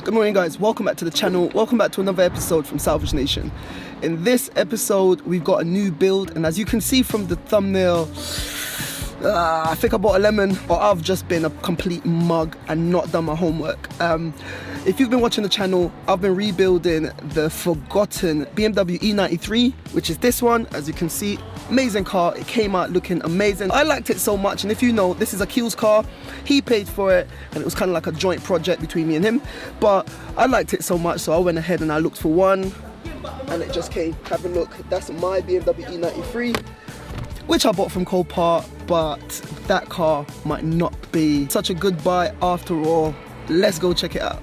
Good morning guys, welcome back to the channel, welcome back to another episode from Salvage Nation. In this episode we've got a new build, and as you can see from the thumbnail, I think I bought a lemon, or I've just been a complete mug and not done my homework. If you've been watching the channel, I've been rebuilding the forgotten BMW E93, which is this one. As you can see, amazing car. It came out looking amazing. I liked it so much, and if you know, this is Akil's car. He paid for it, and it was kind of like a joint project between me and him. But I liked it so much, so I went ahead and I looked for one, and it just came. Have a look. That's my BMW E93, which I bought from Copart, but that car might not be such a good buy after all. Let's go check it out.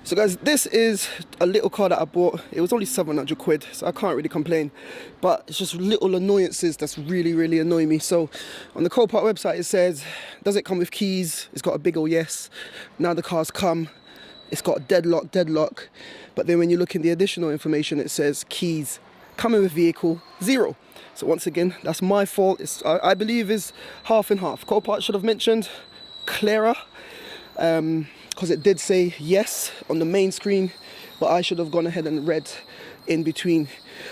So guys, this is a little car that I bought. It was only 700 quid, so I can't really complain. But it's just little annoyances that's really annoying me. So on the Copart website it says, does it come with keys? It's got a big ol' yes. Now the car's come, it's got deadlock. But then when you look in the additional information, it says keys coming with vehicle 0. So once again, that's my fault. I believe is half and half. Copart should have mentioned clearer. Because it did say yes on the main screen, but I should have gone ahead and read in between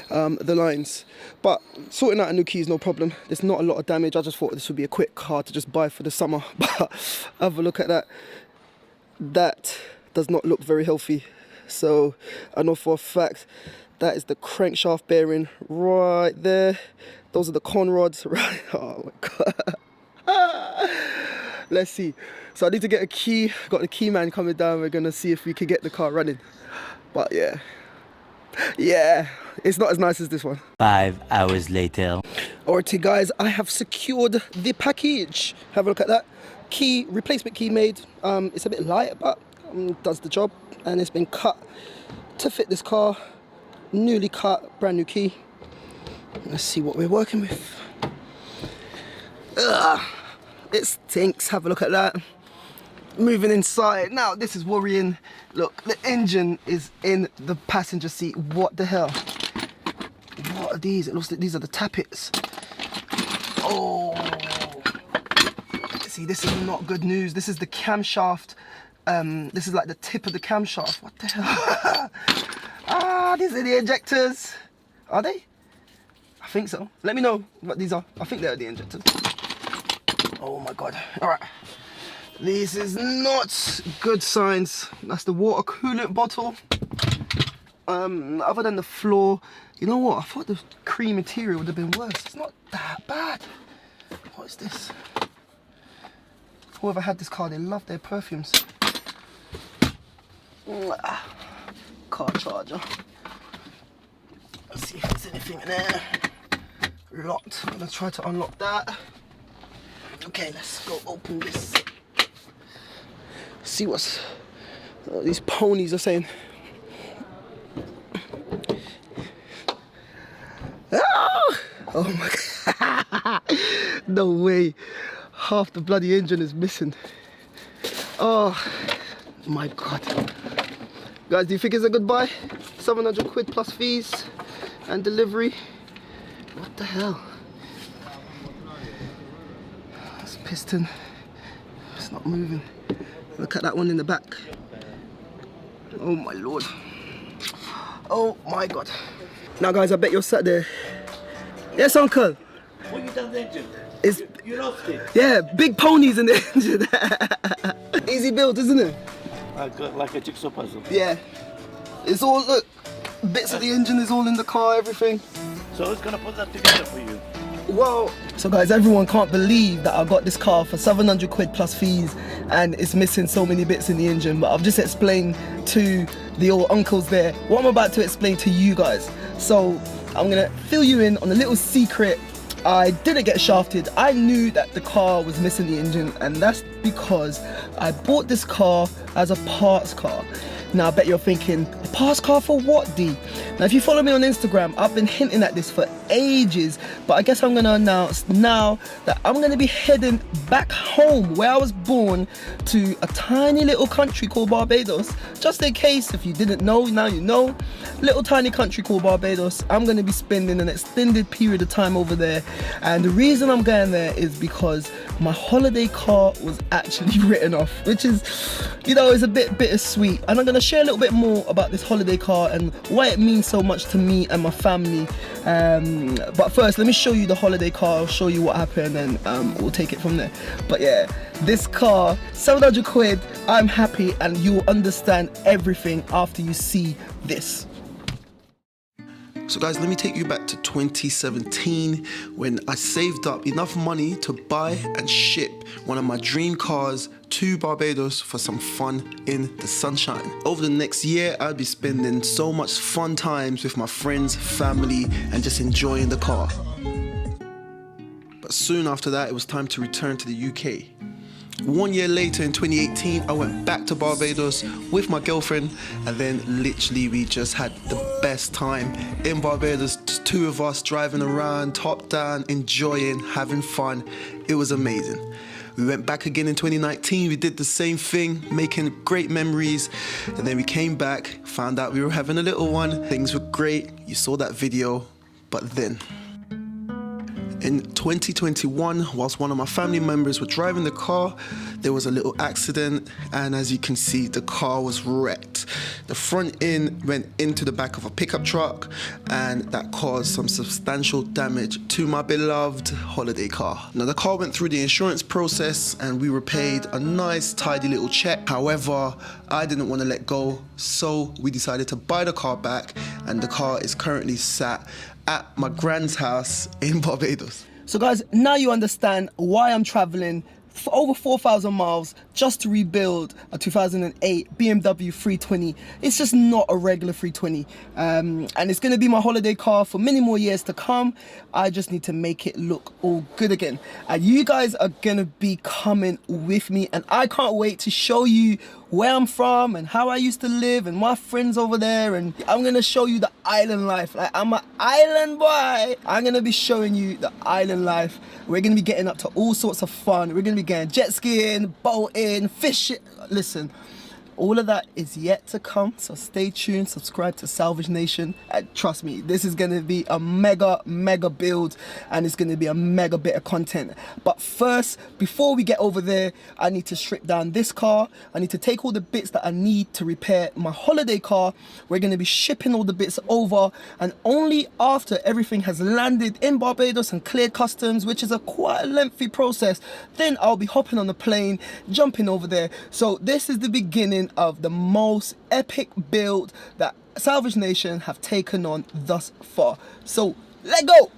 the lines. But sorting out a new key is no problem. There's not a lot of damage. I just thought this would be a quick car to just buy for the summer. But have a look at that. That does not look very healthy. So I know for a fact that is the crankshaft bearing right there. Those are the con rods, right? Oh my God. Let's see. So I need to get a key. Got the key man coming down. We're gonna see if we can get the car running. But yeah, it's not as nice as this one. 5 hours later. Alrighty guys, I have secured the package. Have a look at that. Key, replacement key made. It's a bit light, but does the job. And it's been cut to fit this car. Newly cut, brand new key. Let's see what we're working with. It stinks. Have a look at that. Moving inside. Now this is worrying. Look, the engine is in the passenger seat. What the hell? What are these? It looks like these are the tappets. Oh, see, this is not good news. This is the camshaft. This is like the tip of the camshaft. What the hell? These are the injectors. Are they? I think so. Let me know what these are. I think they're the injectors. Oh my God. All right. This is not good signs. That's the water coolant bottle. Other than the floor, you know what? I thought the cream material would have been worse. It's not that bad. What is this? Whoever had this car, they love their perfumes. Car charger. Let's see if there's anything in there. Locked. I'm gonna try to unlock that. Okay, let's go open this. See what's these ponies are saying. Oh my God. No way. Half the bloody engine is missing. Oh my God. Guys, do you think it's a good buy? 700 quid plus fees and delivery. What the hell? This piston, it's not moving. Look at that one in the back. Oh my Lord. Oh my God. Now guys, I bet you're sat there. Yes, uncle. What you done the engine? You lost it. Yeah, big ponies in the engine. Easy build, isn't it? Like a jigsaw puzzle. Yeah. It's all, look, bits of the engine is all in the car, everything. So who's gonna put that together for you? Whoa. So guys, everyone can't believe that I got this car for 700 quid plus fees and it's missing so many bits in the engine, but I've just explained to the old uncles there what I'm about to explain to you guys. So I'm gonna fill you in on a little secret I didn't get shafted. I knew that the car was missing the engine, and that's because I bought this car as a parts car. Now I bet you're thinking, a parts car for what, D? Now if you follow me on Instagram, I've been hinting at this for ages, but I guess I'm gonna announce now that I'm gonna be heading back home where I was born, to a tiny little country called Barbados. Just in case if you didn't know, now you know. Little tiny country called Barbados. I'm gonna be spending an extended period of time over there, and the reason I'm going there is because my holiday car was actually written off, which is, you know, is a bit bittersweet. And I'm gonna share a little bit more about this holiday car and why it means so much to me and my family. But first, let me show you the holiday car. I'll show you what happened, and we'll take it from there. But yeah, this car, 700 quid. I'm happy, and you'll understand everything after you see this. So guys, let me take you back to 2017 when I saved up enough money to buy and ship one of my dream cars to Barbados for some fun in the sunshine. Over the next year, I'll be spending so much fun times with my friends, family, and just enjoying the car. But soon after that, it was time to return to the UK. 1 year later, in 2018, I went back to Barbados with my girlfriend, and then literally we just had the best time in Barbados. Just two of us driving around, top down, enjoying, having fun. It was amazing. We went back again in 2019, we did the same thing, making great memories, and then we came back, found out we were having a little one. Things were great, you saw that video, but then in 2021, whilst one of my family members were driving the car, there was a little accident, and as you can see, the car was wrecked. The front end went into the back of a pickup truck, and that caused some substantial damage to my beloved holiday car. Now the car went through the insurance process, and we were paid a nice tidy little check. However, I didn't want to let go, so we decided to buy the car back, and the car is currently sat at my grand's house in Barbados. So guys, now you understand why I'm traveling for over 4,000 miles just to rebuild a 2008 BMW 320. It's just not a regular 320, and it's going to be my holiday car for many more years to come. I just need to make it look all good again, and you guys are going to be coming with me, and I can't wait to show you where I'm from and how I used to live and my friends over there, and I'm gonna show you the island life. Like, I'm an island boy. I'm gonna be showing you the island life. We're gonna be getting up to all sorts of fun. We're gonna be getting jet skiing, boating, fishing. Listen, all of that is yet to come, so stay tuned, subscribe to Salvage Nation, and trust me, this is going to be a mega build, and it's going to be a mega bit of content. But first, before we get over there, I need to strip down this car. I need to take all the bits that I need to repair my holiday car. We're going to be shipping all the bits over, and only after everything has landed in Barbados and cleared customs, which is a quite a lengthy process, then I'll be hopping on the plane, jumping over there. So this is the beginning of the most epic build that Salvage Nation have taken on thus far. So let's go.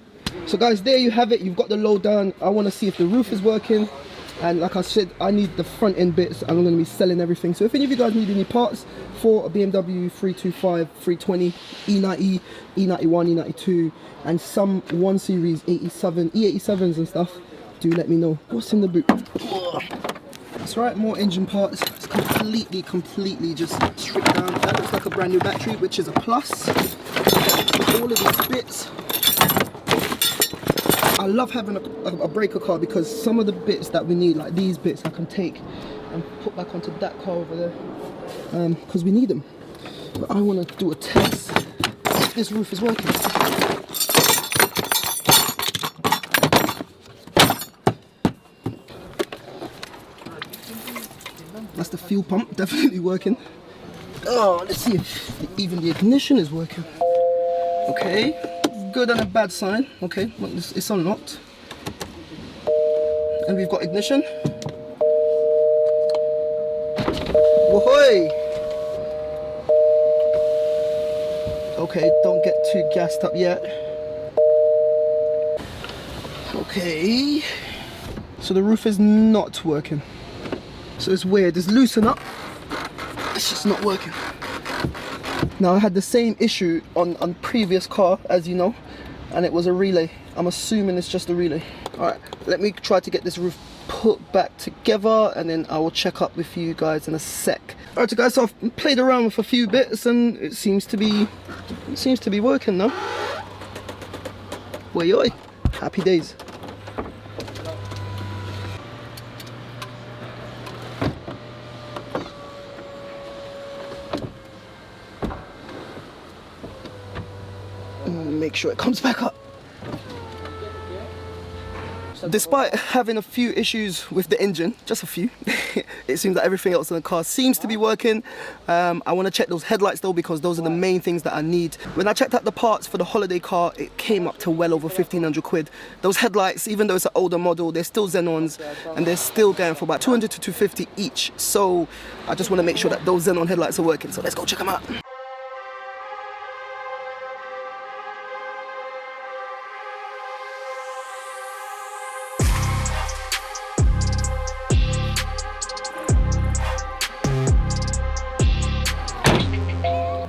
So guys, there you have it. You've got the lowdown. I want to see if the roof is working, and like I said, I need the front end bits, and I'm going to be selling everything. So if any of you guys need any parts for a BMW 325, 320, E90, E91, E92, and some 1 Series 87, E87s and stuff, do let me know. What's in the boot? That's right, more engine parts. It's completely just stripped down. That looks like a brand new battery, which is a plus. All of these bits. I love having a breaker car, because some of the bits that we need, like these bits, I can take and put back onto that car over there, because we need them. But I want to do a test if this roof is working. That's the fuel pump, definitely working. Oh, let's see if even the ignition is working. Okay, good and a bad sign. Okay, well, it's unlocked. And we've got ignition. Whoa-hoy! Okay, don't get too gassed up yet. Okay, so the roof is not working. So it's weird, it's loosen up, it's just not working. Now I had the same issue on previous car, as you know, and it was a relay. I'm assuming it's just a relay. All right, let me try to get this roof put back together, and then I will check up with you guys in a sec. All right, so guys, so I've played around with a few bits, and it seems to be working now. Oi, oi, happy days. Make sure it comes back up. Despite having a few issues with the engine, just a few, it seems that everything else in the car seems to be working. I want to check those headlights though, because those are the main things that I need. When I checked out the parts for the holiday car, it came up to well over 1,500 quid. Those headlights, even though it's an older model, they're still Xenons, and they're still going for about 200 to 250 each. So I just want to make sure that those Xenon headlights are working. So let's go check them out.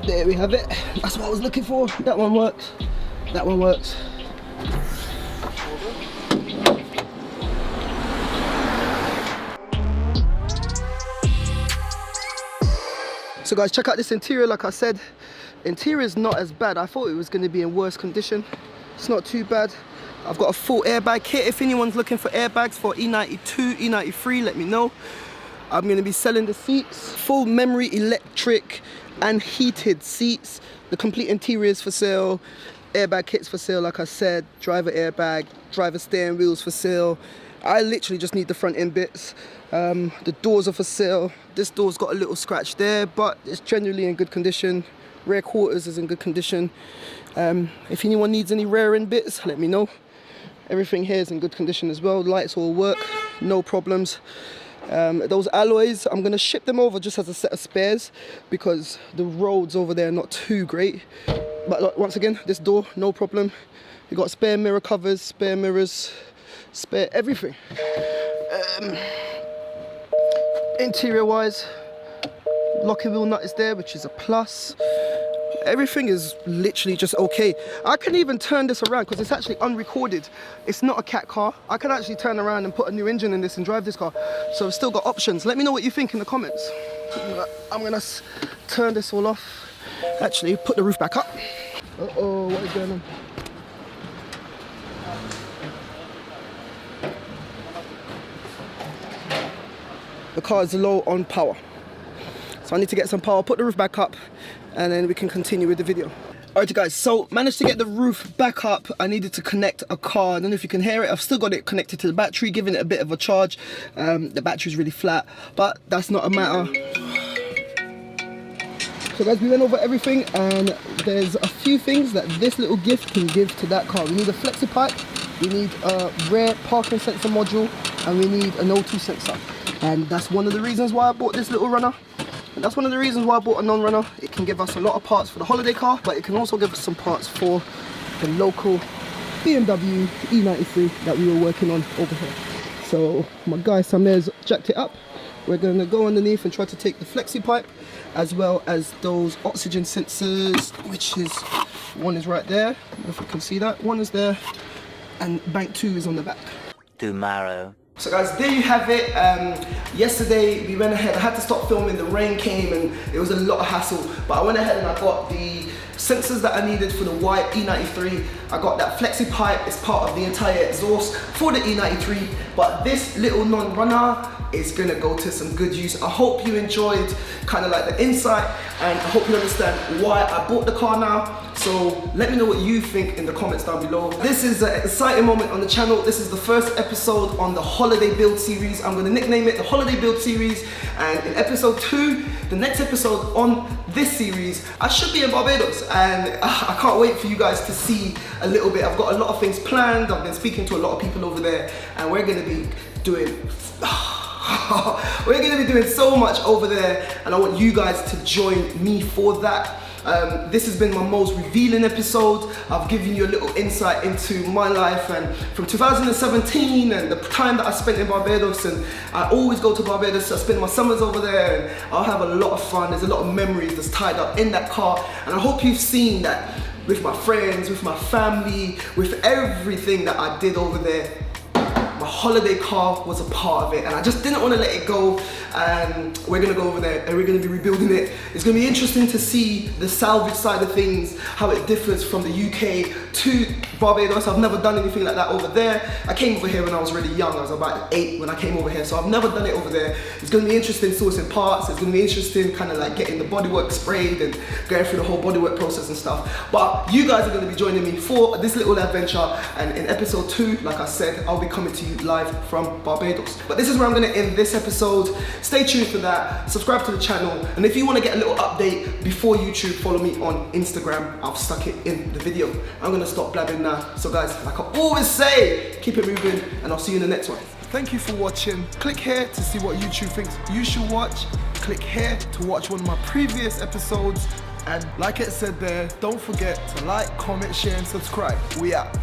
There we have it. That's what I was looking for. That one works. That one works. So guys, check out this interior. Like I said, interior is not as bad. I thought it was going to be in worse condition. It's not too bad. I've got a full airbag kit. If anyone's looking for airbags for E92, E93, let me know. I'm going to be selling the seats. Full memory electric and heated seats. The complete interiors for sale. Airbag kits for sale, like I said. Driver airbag, driver steering wheels for sale. I literally just need the front end bits. The doors are for sale. This door's got a little scratch there, but it's generally in good condition. Rear quarters is in good condition. If anyone needs any rear end bits, let me know. Everything here is in good condition as well. Lights all work, no problems. Those alloys, I'm going to ship them over just as a set of spares, because the roads over there are not too great. But once again, this door, no problem. You got spare mirror covers, spare mirrors, spare everything. Interior wise, locking wheel nut is there, which is a plus. Everything is literally just okay. I can even turn this around because it's actually unrecorded. It's not a cat car. I can actually turn around and put a new engine in this and drive this car. So I've still got options. Let me know what you think in the comments. I'm gonna turn this all off. Actually, put the roof back up. Uh-oh, what is going on? The car is low on power. So I need to get some power, put the roof back up, and then we can continue with the video. Alright guys, so managed to get the roof back up. I needed to connect a car. I don't know if you can hear it. I've still got it connected to the battery, giving it a bit of a charge. The battery's really flat, but that's not a matter. So guys, we went over everything, and there's a few things that this little gift can give to that car. We need a flexi pipe, we need a rear parking sensor module, and we need an O2 sensor. And that's one of the reasons why I bought this little runner. And that's one of the reasons why I bought a non-runner. It can give us a lot of parts for the holiday car, but it can also give us some parts for the local BMW E93 that we were working on over here. So my guy Sam there's jacked it up. We're going to go underneath and try to take the flexi pipe, as well as those oxygen sensors, which is, one is right there, I don't know if you can see that, one is there, and bank 2 is on the back. Tomorrow. So guys, there you have it. Yesterday we went ahead, I had to stop filming, the rain came and it was a lot of hassle, but I went ahead and I got the sensors that I needed for the white E93. I got that flexi pipe, it's part of the entire exhaust for the E93, but this little non-runner is gonna go to some good use. I hope you enjoyed kind of like the insight, and I hope you understand why I bought the car now. So let me know what you think in the comments down below. This is an exciting moment on the channel. This is the first episode on the holiday build series. I'm gonna nickname it the holiday build series, and in episode 2, the next episode on this series, I should be in Barbados, and I can't wait for you guys to see a little bit. I've got a lot of things planned. I've been speaking to a lot of people over there, and we're gonna be doing so much over there, and I want you guys to join me for that. This has been my most revealing episode. I've given you a little insight into my life and from 2017 and the time that I spent in Barbados, and I always go to Barbados. I spend my summers over there and I'll have a lot of fun. There's a lot of memories that's tied up in that car, and I hope you've seen that with my friends, with my family, with everything that I did over there. My holiday car was a part of it, and I just didn't want to let it go. And we're gonna go over there and we're gonna be rebuilding it. It's gonna be interesting to see the salvage side of things, how it differs from the UK to Barbados. I've never done anything like that over there. I came over here when I was really young. I was about 8 when I came over here, so I've never done it over there. It's gonna be interesting sourcing parts. It's gonna be interesting kind of like getting the bodywork sprayed and going through the whole bodywork process and stuff. But you guys are gonna be joining me for this little adventure, and in episode 2, like I said, I'll be coming to you live from Barbados. But this is where I'm gonna end this episode. Stay tuned for that, subscribe to the channel, and if you want to get a little update before YouTube, follow me on Instagram. I've stuck it in the video. I'm gonna stop blabbing now. So guys, like I always say, keep it moving, and I'll see you in the next one. Thank you for watching. Click here to see what YouTube thinks you should watch. Click here to watch one of my previous episodes, and like it said there, don't forget to like, comment, share, and subscribe. We out.